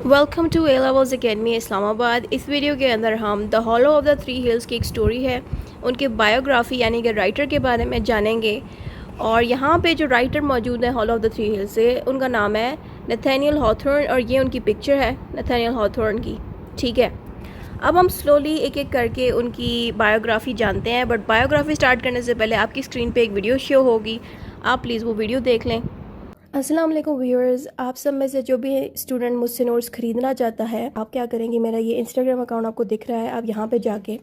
Welcome to A levels academy Islamabad. इस video के अंदर हम the hollow of the three hills की एक स्टोरी है, उनकी बायोग्राफी यानी कि राइटर के बारे में जानेंगे। और यहाँ पे जो राइटर मौजूद है hollow of the three hills से, उनका नाम है नथानियल हॉथॉर्न और ये उनकी पिक्चर है नथानियल हॉथॉर्न की। ठीक है, अब हम स्लोली एक एक करके उनकी बायोग्राफी जानते हैं। बट बायोग्राफी स्टार्ट करने से पहले आपकी स्क्रीन पे एक वीडियो शो होगी, आप प्लीज़ वो वीडियो देख लें। अस्सलाम वालेकुम व्यूअर्स, आप सब में से जो भी स्टूडेंट मुझसे नोट्स ख़रीदना चाहता है, आप क्या करेंगे, मेरा ये इंस्टाग्राम अकाउंट आपको दिख रहा है, आप यहाँ पे जाके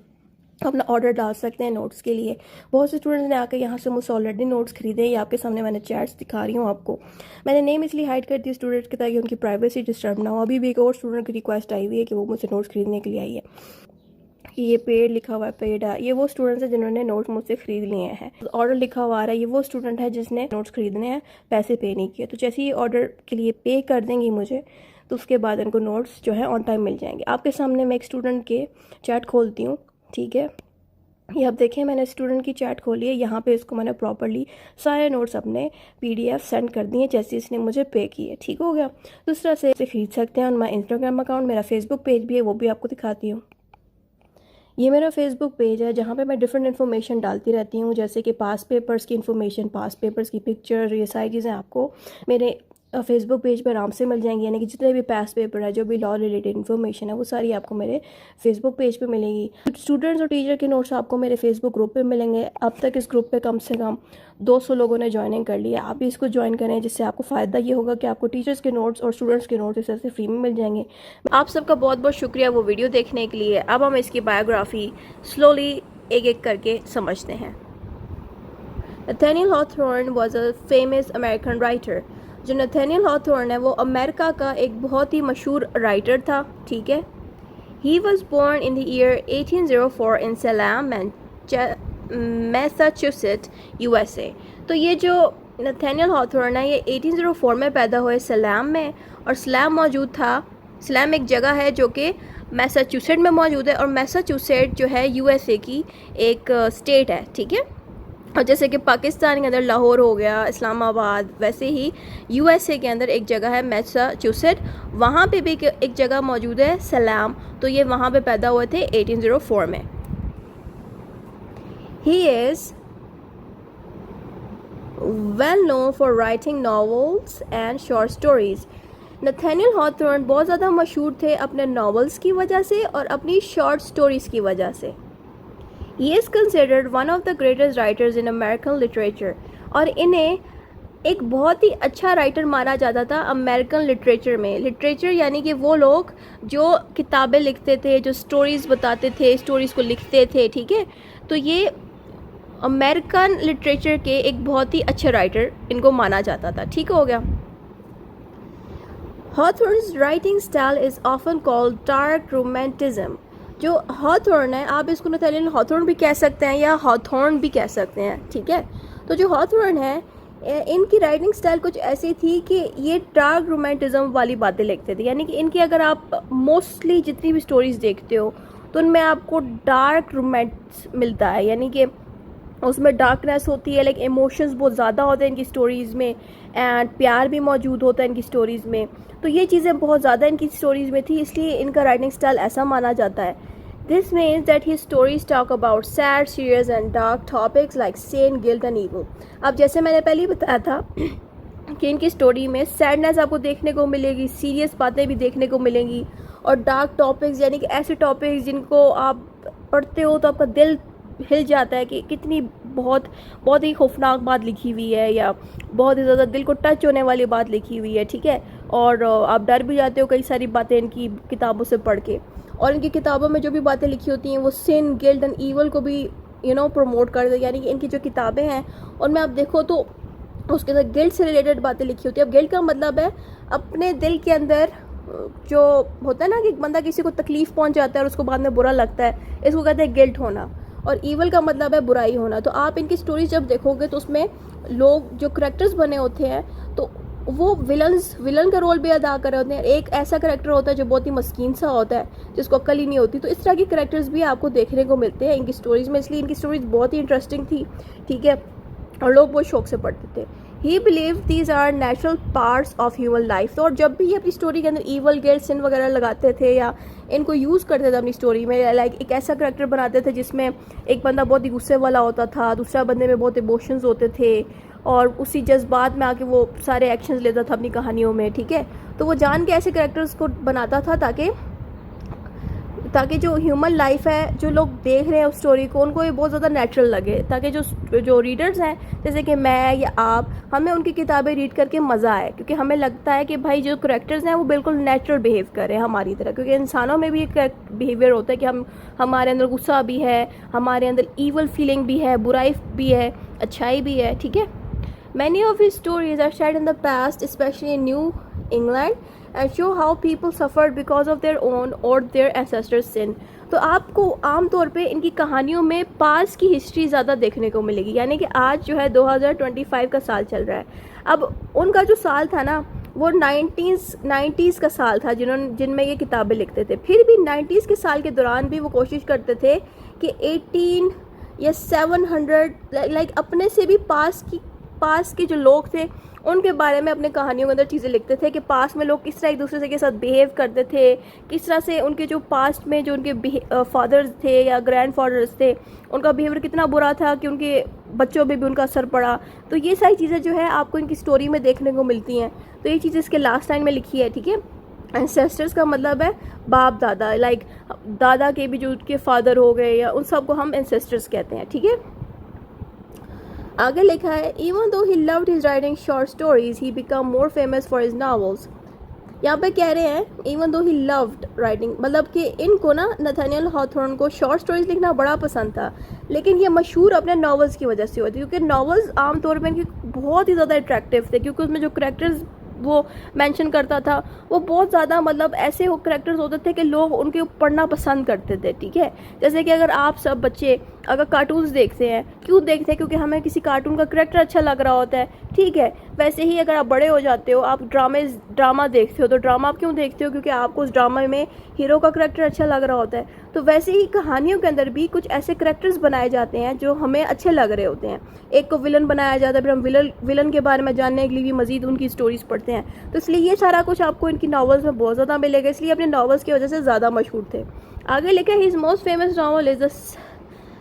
अपना ऑर्डर डाल सकते हैं नोट्स के लिए। बहुत से स्टूडेंट्स ने आकर यहाँ से मुझसे ऑलरेडी नोट्स खरीदे हैं। ये आपके सामने मैंने चैट्स दिखा रही हूँ आपको। मैंने नेम इसलिए हाइड कर दी स्टूडेंट्स की ताकि उनकी प्राइवेसी डिस्टर्ब ना हो। अभी भी एक और स्टूडेंट की रिक्वेस्ट आई हुई है कि वो मुझसे नोट्स खरीदने के लिए आई है कि ये पेड लिखा हुआ है, पेड है। ये वो स्टूडेंट्स हैं जिन्होंने नोट्स मुझसे खरीद लिए हैं। ऑर्डर लिखा हुआ आ रहा है, ये वो स्टूडेंट है जिसने नोट्स खरीदने हैं, पैसे पे नहीं किए। तो जैसे ही ऑर्डर के लिए पे कर देंगी मुझे, तो उसके बाद इनको नोट्स जो है ऑन टाइम मिल जाएंगे। आपके सामने मैं एक स्टूडेंट के चैट खोलती हूँ। ठीक है, ये आप देखें, मैंने स्टूडेंट की चैट खोली है। यहाँ पे इसको मैंने प्रॉपर्ली सारे नोट्स अपने PDF सेंड कर दिए जैसे इसने मुझे पे किए। ठीक हो गया। दूसरा से इसे खरीद सकते हैं ऑन माई इंस्टाग्राम अकाउंट। मेरा फेसबुक पेज भी है, वो भी आपको दिखाती हूँ। ये मेरा फेसबुक पेज है जहाँ पे मैं डिफरेंट इन्फॉर्मेशन डालती रहती हूँ, जैसे कि पास पेपर्स की इन्फॉर्मेशन, पास पेपर्स की पिक्चर, ये सारी चीज़ें आपको मेरे फेसबुक पेज पर आराम से मिल जाएंगी। यानी कि जितने भी पास पेपर है, जो भी लॉ रिलेटेड इन्फॉर्मेशन है, वो सारी आपको मेरे फेसबुक पेज पे मिलेगी। स्टूडेंट्स और टीचर के नोट्स आपको मेरे फेसबुक ग्रुप पे मिलेंगे। अब तक इस ग्रुप पे कम से कम 200 लोगों ने ज्वाइनिंग कर ली है। आप भी इसको ज्वाइन करें, जिससे आपको फ़ायदा ये होगा कि आपको टीचर्स के नोट्स और स्टूडेंट्स के नोट्स इससे फ्री में मिल जाएंगे। आप सबका बहुत बहुत शुक्रिया वो वीडियो देखने के लिए। अब हम इसकी बायोग्राफी स्लोली एक एक करके समझते हैं। Nathaniel Hawthorne was a famous American writer. जो नथानियल हॉथॉर्न है वो अमेरिका का एक बहुत ही मशहूर राइटर था। ठीक है, he was born in the year 1804 in Salem, Massachusetts, USA। तो ये जो नथानियल हॉथॉर्न है, ये 1804 में पैदा हुए सैलम में। और सैलम मौजूद था, सैलम एक जगह है जो कि मैसाचुसेट में मौजूद है। और मैसाचुसेट जो है USA की एक स्टेट है। ठीक है, और जैसे कि पाकिस्तान के अंदर लाहौर हो गया, इस्लामाबाद, वैसे ही USA के अंदर एक जगह है मैसाचुसेट, वहाँ पे भी एक जगह मौजूद है सैलम। तो ये वहाँ पे पैदा हुए थे 1804 में। He is well known for writing novels and short stories. Nathaniel Hawthorne बहुत ज़्यादा मशहूर थे अपने नॉवेल्स की वजह से और अपनी शॉर्ट स्टोरीज़ की वजह से। He is considered one of the greatest writers in American literature। और इन्हें एक बहुत ही अच्छा राइटर माना जाता था अमेरिकन लिटरेचर में। लिटरेचर यानी कि वो लोग जो किताबें लिखते थे, जो स्टोरीज़ बताते थे, स्टोरीज़ को लिखते थे। ठीक है, तो ये अमेरिकन लिटरेचर के एक बहुत ही अच्छे राइटर इनको माना जाता था। ठीक हो गया। Hawthorne's writing style is often called dark romanticism. जो हॉथॉर्न है, आप इसको नथानियल हॉथॉर्न भी कह सकते हैं या हॉथॉर्न भी कह सकते हैं। ठीक है, तो जो हॉथॉर्न है, इनकी राइटिंग स्टाइल कुछ ऐसी थी कि ये डार्क रोमांटिज्म वाली बातें लिखते थे। यानी कि इनकी अगर आप मोस्टली जितनी भी स्टोरीज़ देखते हो तो उनमें आपको डार्क रोमांस मिलता है। यानी कि उसमें डार्कनेस होती है, लाइक इमोशंस बहुत ज़्यादा होते हैं इनकी स्टोरीज़ में, एंड प्यार भी मौजूद होता है इनकी स्टोरीज़ में। तो ये चीज़ें बहुत ज़्यादा इनकी स्टोरीज़ में थी, इसलिए इनका राइटिंग स्टाइल ऐसा माना जाता है। This means that he stories talk about sad, serious and dark topics like sin, guilt and evil. अब जैसे मैंने पहले ही बताया था कि इनकी स्टोरी में सैडनेस आपको देखने को मिलेगी, सीरियस बातें भी देखने को मिलेंगी, और डार्क टॉपिक्स यानी कि ऐसे टॉपिक्स जिनको आप पढ़ते हो तो आपका दिल हिल जाता है कि कितनी बहुत बहुत ही खौफनाक बात लिखी हुई है, या बहुत ही ज़्यादा दिल को टच होने वाली बात लिखी हुई है। ठीक है, और आप डर भी जाते हो कई सारी बातें इनकी किताबों से पढ़ के। और इनकी किताबों में जो भी बातें लिखी होती हैं वो sin, गिल्ट एंड ईवल को भी प्रमोट कर दे। यानी कि इनकी जो किताबें हैं उनमें आप देखो तो उसके अंदर गिल्ट से रिलेटेड बातें लिखी होती है। अब गिल्ट का मतलब है अपने दिल के अंदर जो होता है ना कि बंदा किसी को तकलीफ़ पहुंचाता है और उसको बाद में बुरा लगता है, इसको कहते हैं गिल्ट होना। और ईवल का मतलब है बुराई होना। तो आप इनकी स्टोरी जब देखोगे तो उसमें लोग जो करेक्टर्स बने होते हैं तो वो विलन का रोल भी अदा कर रहे होते हैं। एक ऐसा करेक्टर होता है जो बहुत ही मस्कीन सा होता है, जिसको अक्ल ही नहीं होती। तो इस तरह के करेक्टर्स भी आपको देखने को मिलते हैं इनकी स्टोरीज़ में, इसलिए इनकी स्टोरीज़ बहुत ही इंटरेस्टिंग थी। ठीक है, और लोग बहुत शौक से पढ़ते थे। He believe these are natural parts of human life. तो और जब भी ये अपनी स्टोरी के अंदर ईवल, गिल्ट, सिन वगैरह लगाते थे या इनको यूज़ करते थे अपनी स्टोरी में, लाइक एक ऐसा करेक्टर बनाते थे जिसमें एक बंदा बहुत ही गुस्से वाला होता था, दूसरा बंदे में बहुत इमोशंस होते थे और उसी जज्बात में आके वो सारे एक्शंस लेता था अपनी कहानियों में, ठीक है। तो वो जान के ऐसे करेक्टर्स को बनाता था ताकि जो ह्यूमन लाइफ है, जो लोग देख रहे हैं उस स्टोरी को, उनको ये बहुत ज़्यादा नेचुरल लगे, ताकि जो रीडर्स हैं जैसे कि मैं या आप, हमें उनकी किताबें रीड करके मज़ा आए, क्योंकि हमें लगता है कि भाई जो करेक्टर्स हैं वो बिल्कुल नेचुरल बिहेव कर रहे हैं हमारी तरह, क्योंकि इंसानों में भी एक बिहेवियर होता है कि हमारे अंदर गुस्सा भी है, हमारे अंदर ईवल फीलिंग भी है, बुराई भी है, अच्छाई भी है, ठीक है। Many of his stories are set in the past, specially in New England, and show how people suffered because of their own or their ancestors' sin। तो आपको आमतौर पे इनकी कहानियों में पास्ट की हिस्ट्री ज़्यादा देखने को मिलेगी, यानी कि आज जो है 2025 का साल चल रहा है। अब उनका जो साल था ना वो 90s का साल था जिनमें ये किताबें लिखते थे। फिर भी 90s के साल के दौरान भी वो कोशिश करते थे कि 18 या 700 लाइक अपने से भी पास के जो लोग थे उनके बारे में अपने कहानियों के अंदर चीज़ें लिखते थे कि पास्ट में लोग किस तरह एक दूसरे के साथ बिहेव करते थे, किस तरह से उनके जो पास्ट में जो उनके फादर्स थे या ग्रैंड फादर्स थे उनका बिहेवियर कितना बुरा था कि उनके बच्चों पे भी उनका असर पड़ा। तो ये सारी चीज़ें जो है आपको इनकी स्टोरी में देखने को मिलती हैं। तो ये चीज़ इसके लास्ट लाइन में लिखी है, ठीक है। एंसेस्टर्स का मतलब है बाप दादा, लाइक दादा के भी जो उनके फादर हो गए या उन सबको हम एंसेस्टर्स कहते हैं, ठीक है। आगे लिखा है even though he loved his writing short stories he become more famous for his novels. यहाँ पे कह रहे हैं even though he loved writing, मतलब कि इनको ना नथानियल हॉथॉर्न को शॉर्ट स्टोरीज लिखना बड़ा पसंद था, लेकिन ये मशहूर अपने नॉवेल्स की वजह से हुए थे, क्योंकि नॉवेल्स आमतौर पर इनके बहुत ही ज़्यादा अट्रैक्टिव थे, क्योंकि उसमें जो करेक्टर्स वो मेंशन करता था वो बहुत ज़्यादा मतलब ऐसे वो करेक्टर्स होते थे कि लोग उनके पढ़ना पसंद करते थे, ठीक है। जैसे कि अगर आप सब बच्चे अगर कार्टून्स देखते हैं, क्यों देखते हैं? क्योंकि हमें किसी कार्टून का करेक्टर अच्छा लग रहा होता है, ठीक है। वैसे ही अगर आप बड़े हो जाते हो, आप ड्रामा देखते हो, तो ड्रामा आप क्यों देखते हो? क्योंकि आपको उस ड्रामा में हीरो का करेक्टर अच्छा लग रहा होता है। तो वैसे ही कहानियों के अंदर भी कुछ ऐसे करेक्टर्स बनाए जाते हैं जो हमें अच्छे लग रहे होते हैं। एक को विलन बनाया जाता है, फिर हम विलन के बारे में जानने के लिए भी मजीद उनकी स्टोरीज पढ़ते हैं। तो इसलिए ये सारा कुछ आपको इनकी नॉवेल्स में बहुत ज़्यादा मिलेगा, इसलिए अपने नॉवेल्स की वजह से ज़्यादा मशहूर थे। आगे लिखा है his most famous novel is the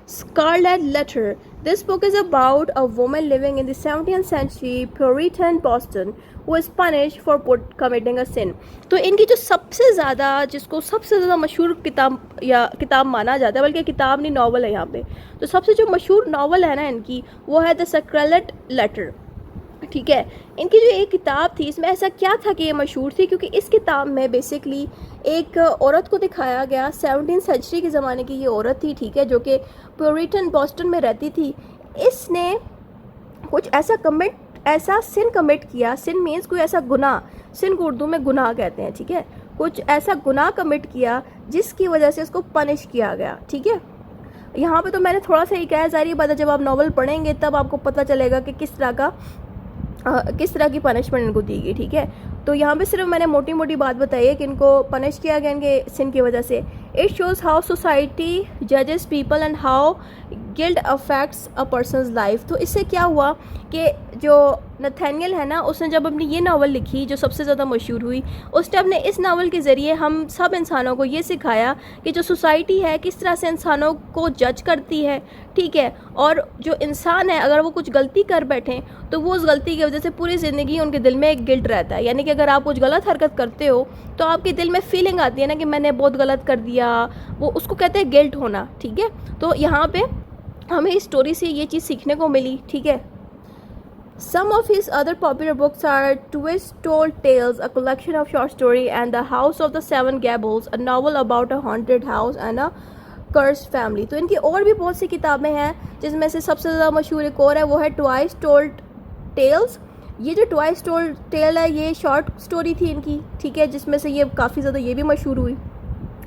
Scarlet Letter. This book is about a woman living in the 17th century Puritan Boston who is punished for committing a sin. तो इनकी जो सबसे ज़्यादा जिसको सबसे ज़्यादा मशहूर किताब माना जाता है, बल्कि किताब नहीं नॉवल है यहाँ पे, तो सबसे जो मशहूर नॉवल है ना इनकी वो है द स्कारलेट लेटर, ठीक है। इनकी जो एक किताब थी इसमें ऐसा क्या था कि ये मशहूर थी? क्योंकि इस किताब में बेसिकली एक औरत को दिखाया गया, 17वीं सेंचुरी के ज़माने की ये औरत थी, ठीक है, जो कि प्यूरिटन बॉस्टन में रहती थी। इसने कुछ ऐसा सिन कमिट किया। सिन मीन्स कोई ऐसा गुनाह, सिन को उर्दू में गुनाह कहते हैं, ठीक है। कुछ ऐसा गुनाह कमिट किया जिसकी वजह से उसको पनिश किया गया, ठीक है। यहाँ पे तो मैंने थोड़ा सा ही कहा, ज़ाहिर बात है जब आप नॉवल पढ़ेंगे तब आपको पता चलेगा कि किस तरह की पनिशमेंट इनको दी गई, ठीक है। तो यहाँ पे सिर्फ मैंने मोटी मोटी बात बताई है कि इनको पनिश किया गया इनके सिन की वजह से। इट शोज़ हाउ सोसाइटी जजेस people and how guilt affects a person's life. तो इससे क्या हुआ कि जो नथानियल है ना, उसने जब अपनी ये नावल लिखी जो सबसे ज़्यादा मशहूर हुई, उसने अपने इस नावल के ज़रिए हम सब इंसानों को ये सिखाया कि जो सोसाइटी है किस तरह से इंसानों को जज करती है, ठीक है। और जो इंसान है अगर वो कुछ गलती कर बैठें तो वो उस गलती की वजह से पूरी ज़िंदगी उनके दिल में एक गिल्ट रहता है। यानी कि अगर आप कुछ गलत हरकत करते हो तो आपके दिल में फीलिंग आती है ना कि मैंने बहुत गलत कर दिया, वो उसको कहते हैं गिल्ट होना, ठीक है। तो यहाँ पे हमें इस स्टोरी से ये चीज़ सीखने को मिली, ठीक है। Some of his other popular books are Twist Told Tales, a collection of short story, and The House of the Seven Gables, a novel about a haunted house and a cursed family। तो इनकी और भी बहुत सी किताबें हैं जिसमें से सबसे ज़्यादा मशहूर एक और है, वो है ट्वाइस टोल्ड टेल्स। ये जो ट्वाइस टोल्ड टेल है ये शॉर्ट स्टोरी थी इनकी, ठीक है, जिसमें से ये काफ़ी ज़्यादा ये भी मशहूर हुई।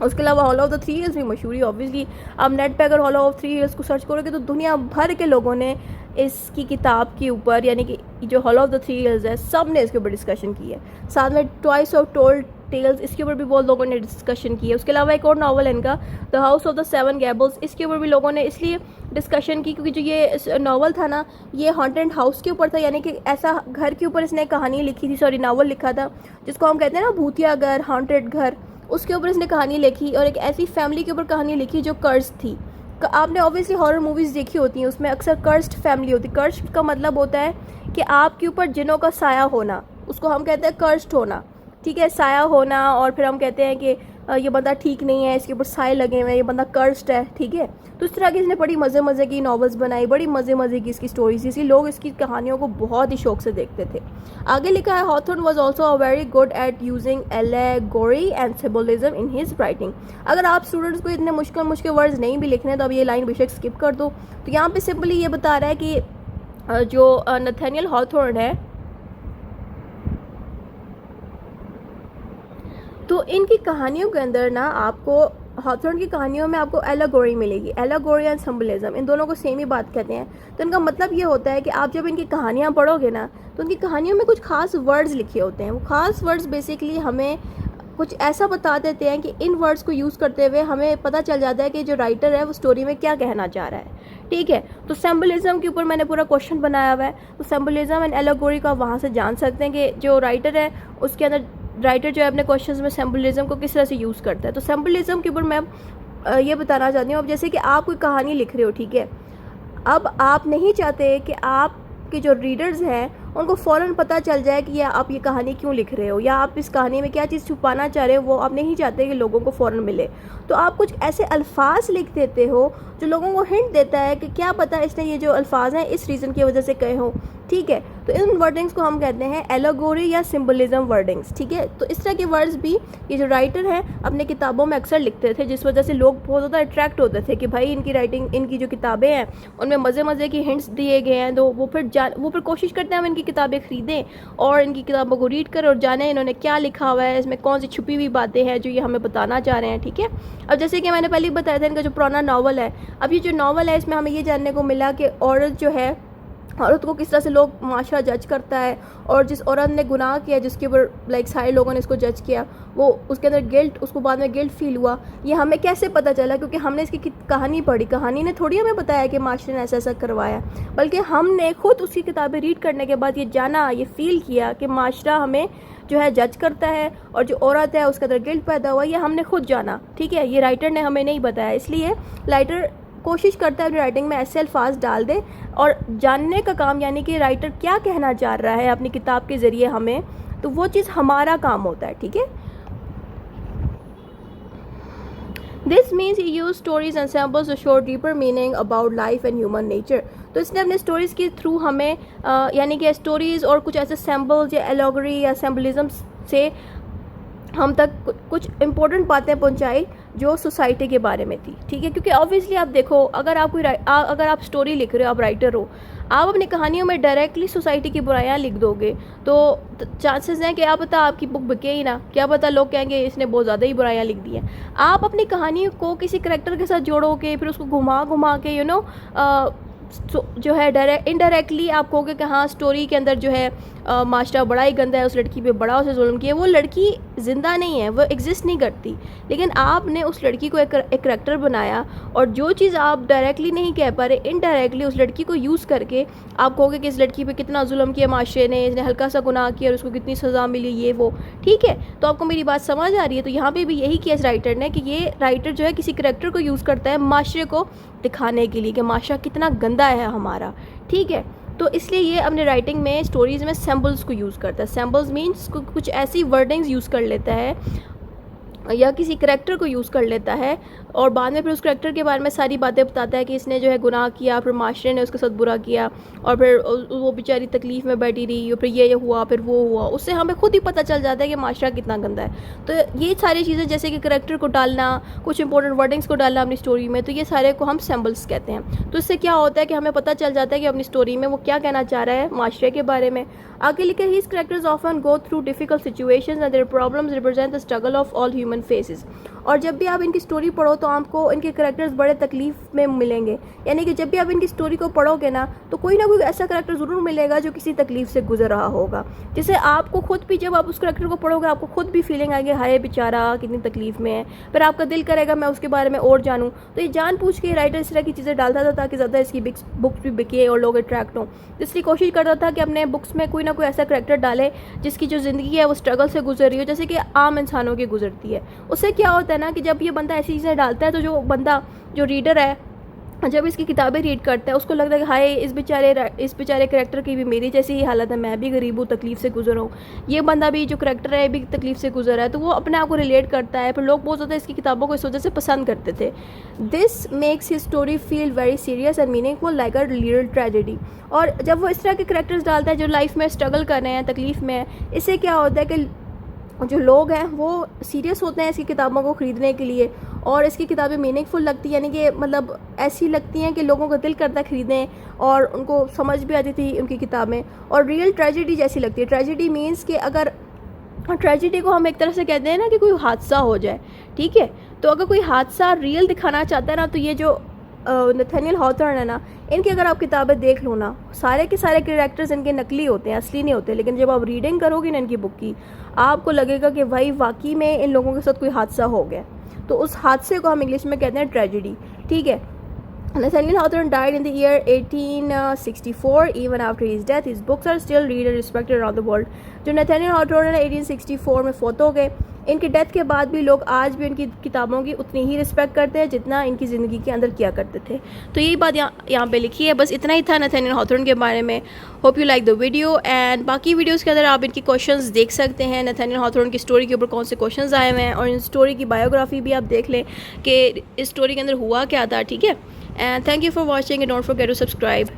उसके अलावा hollow of the three hills भी मशहूर है। ऑब्वियसली आप नेट पे अगर हॉलो ऑफ थ्री हिल्स को सर्च करोगे तो दुनिया भर के लोगों ने इसकी किताब के ऊपर, यानी कि जो hollow of the three hills है, सब ने इसके ऊपर डिस्कशन की है। साथ में ट्वाइस ऑफ टोल्ड टेल्स, इसके ऊपर भी बहुत लोगों ने डिस्कशन की है। उसके अलावा एक और नावल है इनका, the house of the seven gables, इसके ऊपर भी लोगों ने इसलिए डिस्कशन की क्योंकि जो ये नावल था ना, ये हॉन्टेड हाउस के ऊपर था, यानी कि ऐसा घर के ऊपर इसने कहानी लिखी थी, सॉरी नावल लिखा था, जिसको हम कहते हैं ना भूतिया घर, हॉन्टेड घर, उसके ऊपर इसने कहानी लिखी। और एक ऐसी फैमिली के ऊपर कहानी लिखी जो कर्स थी। आपने ऑब्वियसली हॉरर मूवीज़ देखी होती हैं, उसमें अक्सर कर्स्ड फैमिली होती है। कर्स्ड का मतलब होता है कि आपके ऊपर जिनों का साया होना, उसको हम कहते हैं कर्स्ड होना, ठीक है, साया होना। और फिर हम कहते हैं कि ये बंदा ठीक नहीं है, इसके ऊपर साए लगे हुए हैं, ये बंदा कर्स्ड है, ठीक है। तो इस तरह की इसने बड़ी मज़े मज़े की नॉवेल्स बनाई, बड़ी मज़े मज़े की इसकी स्टोरीज, इसलिए लोग इसकी कहानियों को बहुत ही शौक से देखते थे। आगे लिखा है, Hawthorne was also a very good at using allegory and symbolism in his writing. अगर आप स्टूडेंट्स को इतने मुश्किल मुश्किल वर्ड्स नहीं भी लिखने तो अब ये लाइन बेशक स्किप कर दो। तो यहाँ पे सिंपली ये बता रहा है कि जो नथानियल हॉथॉर्न है, तो इनकी कहानियों के अंदर ना आपको, हॉथॉर्न की कहानियों में आपको एलेगोरी मिलेगी। एलेगोरी एंड सिंबलिज्म, इन दोनों को सेम ही बात कहते हैं। तो इनका मतलब ये होता है कि आप जब इनकी कहानियाँ पढ़ोगे ना, तो उनकी कहानियों में कुछ खास वर्ड्स लिखे होते हैं। वो खास वर्ड्स बेसिकली हमें कुछ ऐसा बता देते हैं कि इन वर्ड्स को यूज़ करते हुए हमें पता चल जाता है कि जो राइटर है वो स्टोरी में क्या कहना चाह रहा है, ठीक है। तो सिंबलिज्म के ऊपर मैंने पूरा क्वेश्चन बनाया हुआ है। तो सिंबलिज्म एंड एलेगोरी का वहाँ से जान सकते हैं कि जो राइटर है उसके अंदर, राइटर जो है अपने क्वेश्चंस में सिंबलिज्म को किस तरह से यूज़ करता है। तो सिंबलिज्म के ऊपर मैं ये बताना चाहती हूँ। अब जैसे कि आप कोई कहानी लिख रहे हो, ठीक है, अब आप नहीं चाहते कि आपके जो रीडर्स हैं उनको फ़ौरन पता चल जाए कि आप ये कहानी क्यों लिख रहे हो, या आप इस कहानी में क्या चीज़ छुपाना चाह रहे हो, वो आप नहीं चाहते कि लोगों को फ़ौरन मिले। तो आप कुछ ऐसे अल्फाज लिख देते हो जो लोगों को हिंट देता है कि क्या पता इसने ये जो अल्फाज हैं इस रीज़न की वजह से कहे हो, ठीक है। तो इन वर्डिंग्स को हम कहते हैं एलेगोरी या सिंबलिज्म वर्डिंग्स, ठीक है। तो इस तरह के वर्ड्स भी ये जो राइटर हैं अपने किताबों में अक्सर लिखते थे, जिस वजह से लोग बहुत ज़्यादा अट्रैक्ट होते थे कि भाई इनकी राइटिंग, इनकी जो किताबें हैं उनमें मज़े मज़े की हिंट्स दिए गए हैं। तो वो फिर कोशिश करते हैं हम इनकी किताबें ख़रीदें और इनकी किताबों को रीड करें और जानें इन्होंने क्या लिखा हुआ है, इसमें कौन सी छुपी हुई बातें हैं जो ये हमें बताना चाह रहे हैं, ठीक है। अब जैसे कि मैंने पहले बताया था इनका जो पुराना नावल है, अब ये जो नावल है इसमें हमें ये जानने को मिला कि औरत जो है, औरत को किस तरह से लोग माशरा जज करता है, और जिस औरत ने गुनाह किया जिसके ऊपर लाइक सारे लोगों ने इसको जज किया, वो उसके अंदर गिल्ट, उसको बाद में गिल्ट फील हुआ। ये हमें कैसे पता चला? क्योंकि हमने इसकी कहानी पढ़ी, कहानी ने थोड़ी हमें बताया कि माशरे ने ऐसा ऐसा करवाया, बल्कि हमने खुद उसकी किताबें रीड करने के बाद ये जाना, ये फील किया कि माशरा हमें जो है जज करता है और जो औरत है उसके अंदर गिल्ट पैदा हुआ, ये हमने खुद जाना, ठीक है। ये राइटर ने हमें नहीं बताया, इसलिए राइटर कोशिश करता है अपनी राइटिंग में ऐसे अल्फाज डाल दे और जानने का काम, यानी कि राइटर क्या कहना चाह रहा है अपनी किताब के ज़रिए हमें, तो वो चीज़ हमारा काम होता है, ठीक है। This means he use stories and samples to show deeper meaning about life and human nature. तो इसने अपने स्टोरीज़ के थ्रू हमें यानी कि स्टोरीज़ और कुछ ऐसे सैम्पल्स या एलोगरी या सिंबलिज्म से हम तक कुछ इम्पोर्टेंट बातें पहुंचाई जो सोसाइटी के बारे में थी, ठीक है। क्योंकि ऑब्वियसली आप देखो, अगर आप स्टोरी लिख रहे हो, आप राइटर हो, आप अपनी कहानियों में डायरेक्टली सोसाइटी की बुराइयां लिख दोगे तो चांसेस हैं कि क्या पता आपकी बुक बिके ही ना, क्या पता लोग कहेंगे इसने बहुत ज़्यादा ही बुराइयां लिख दी हैं। आप अपनी कहानी को किसी करैक्टर के साथ जोड़ोगे, फिर उसको घुमा घुमा के जो है डायरेक्ट इनडायरेक्टली आप कहोगे कि हाँ स्टोरी के अंदर जो है मास्टर बड़ा ही गंदा है, उस लड़की पे बड़ा उसे जुल्म किया। वो लड़की ज़िंदा नहीं है, वो एग्जिस्ट नहीं करती, लेकिन आपने उस लड़की को एक करैक्टर बनाया और जो चीज़ आप डायरेक्टली नहीं कह पा रहे, इनडायरेक्टली उस लड़की को यूज़ करके आप कहोगे कि इस लड़की पे कितना जुल्म किया माशरे ने, इसने हल्का सा गुनाह किया और उसको कितनी सज़ा मिली, ये वो, ठीक है। तो आपको मेरी बात समझ आ रही है? तो यहाँ पे भी यही किया इस राइटर ने कि ये राइटर जो है किसी करैक्टर को यूज़ करता है माशरे को दिखाने के लिए कि माशरा कितना गंदा है हमारा, ठीक है। तो इसलिए ये अपने राइटिंग में स्टोरीज़ में सैम्पल्स को यूज़ करता है। सैम्पल्स मीन्स कुछ ऐसी वर्डिंग्स यूज़ कर लेता है या किसी करैक्टर को यूज़ कर लेता है और बाद में फिर उस करैक्टर के बारे में सारी बातें बताता है कि इसने जो है गुनाह किया, फिर माशरे ने उसके साथ बुरा किया और फिर वो बेचारी तकलीफ़ में बैठी रही और फिर ये हुआ फिर वो हुआ। उससे हमें खुद ही पता चल जाता है कि माशरा कितना गंदा है। तो ये सारी चीज़ें जैसे कि करैक्टर को डालना, कुछ इंपॉर्टेंट वर्डिंग्स को डालना अपनी स्टोरी में, तो ये सारे को हम सैम्पल्स कहते हैं। तो इससे क्या होता है कि हमें पता चल जाता है कि अपनी स्टोरी में वो क्या कहना चाह रहा है माशरे के बारे में। आगे लिखे, his characters often go through difficult situations and their problems represent the struggle of all human human faces. और जब भी आप इनकी स्टोरी पढ़ो तो आपको इनके करैक्टर्स बड़े तकलीफ़ में मिलेंगे, यानी कि जब भी आप इनकी स्टोरी को पढ़ोगे ना तो कोई ना कोई ऐसा करैक्टर ज़रूर मिलेगा जो किसी तकलीफ़ से गुजर रहा होगा, जिससे आपको खुद भी, जब आप उस करैक्टर को पढ़ोगे आपको खुद भी फीलिंग आएगी हाय बेचारा कितनी तकलीफ़ में है, फिर आपका दिल करेगा मैं उसके बारे में और जानूँ। तो ये जानबूझ के राइटर इस तरह की चीज़ें डालता था ताकि ज़्यादा इसकी बुक्स भी बिके और लोग अट्रैक्ट हों। इसलिए कोशिश करता था कि अपने बुक्स में कोई ना कोई ऐसा करैक्टर डाले जिसकी जो ज़िंदगी है वो स्ट्रगल से गुजर रही हो, जैसे कि आम इंसानों की गुजरती है। उससे क्या होता है ना कि जब ये बंदा ऐसी चीज़ें डालता है तो जो रीडर है जब इसकी किताबें रीड करता है उसको लगता है कि हाय इस बेचारे करैक्टर की भी मेरी जैसी ही हालत है, मैं भी गरीब हूँ, तकलीफ़ से गुजर हूँ, ये बंदा भी जो करैक्टर है भी तकलीफ़ से गुजर रहा है, तो वो अपने आप को रिलेट करता है। फिर लोग बहुत ज़्यादा इसकी किताबों को इस वजह से पसंद करते थे। This makes his story feel very serious and meaningful like a little tragedy. और जब वो इस तरह के करैक्टर्स डालता है जो लाइफ में स्ट्रगल कर रहे हैं, तकलीफ़ में है, इससे क्या होता है कि जो लोग हैं वो सीरियस होते हैं इसकी किताबों को ख़रीदने के लिए, और इसकी किताबें मीनिंगफुल लगती है, यानी कि मतलब ऐसी लगती हैं कि लोगों का दिल करता है ख़रीदें और उनको समझ भी आती थी उनकी किताबें। और रियल ट्रेजेडी जैसी लगती है। ट्रेजेडी मीन्स कि अगर ट्रेजेडी को हम एक तरह से कहते हैं ना कि कोई हादसा हो जाए, ठीक है, तो अगर कोई हादसा रियल दिखाना चाहता है ना तो ये जो नथानियल हॉथॉर्न है ना, इनकी अगर आप किताबें देख लो ना, सारे के सारे कैरेक्टर्स इनके नकली होते हैं, असली नहीं होते। लेकिन जब आप रीडिंग करोगे ना इनकी बुक की, आपको लगेगा कि भाई वाकई में इन लोगों के साथ कोई हादसा हो गया। तो उस हादसे को हम इंग्लिश में कहते हैं ट्रेजेडी, ठीक है। Nathaniel Hawthorne died in the year 1864. Even after his death, his books are still read and respected around the world. जो नथानियल हॉथॉर्न ने 1864 में फोत हो गए, इनकी डेथ के बाद भी लोग आज भी उनकी किताबों की उतनी ही रिस्पेक्ट करते हैं जितना इनकी ज़िंदगी के अंदर किया करते थे। तो यही बात यहाँ पे लिखी है। बस इतना ही था नथानियल हॉथॉर्न के बारे में। Hope you like the video, and बाकी वीडियोज़ के अंदर आप इनकी क्वेश्चंस देख सकते हैं। नथानियल हॉथॉर्न की स्टोरी के ऊपर कौन से क्वेश्चंस आए हुए हैं, और इन स्टोरी की बायोग्राफी भी आप देख लें कि इस स्टोरी के अंदर हुआ क्या था, ठीक है। And thank you for watching and don't forget to subscribe.